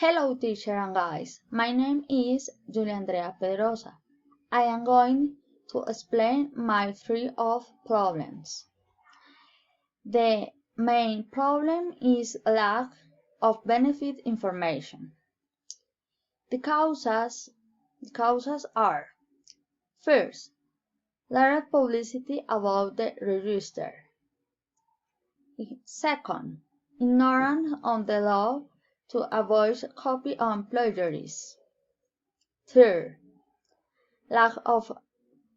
Hello teacher and guys, my name is Julia Andrea Pedrosa. I am going to explain my three of problems. The main problem is lack of benefit information. The causes are: first, lack publicity about the register. Second, ignorance of the law to avoid copy and plagiarism. Third, lack of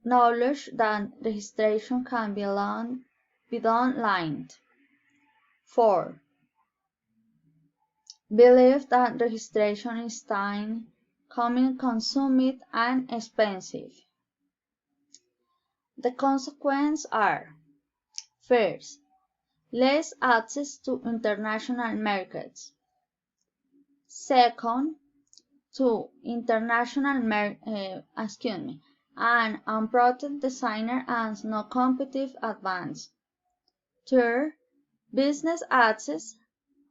knowledge that registration can be done online. 4. Belief that registration is time consuming and expensive. The consequences are: first, less access to international markets. Second, to an unprotected designer and no competitive advance. Third, business access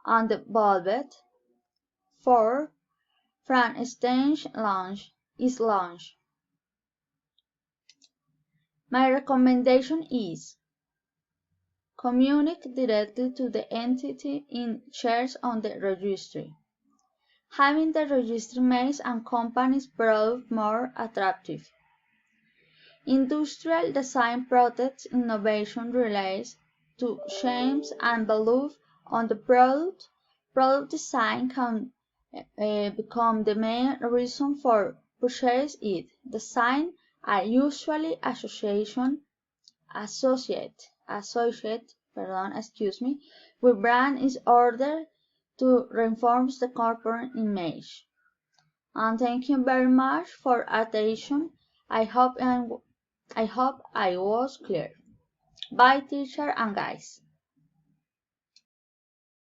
involved. 4. Frankenstein is launched. My recommendation is: communicate directly to the entity in charge on the registry. Having the registry makes and companies' product more attractive. Industrial design protects innovation relates to shapes and belief on the product. Product design can become the main reason for purchase it. Design are usually associated with brand in order to reinforce the corporate image. And thank you very much for attention. I hope I was clear. Bye teacher and guys.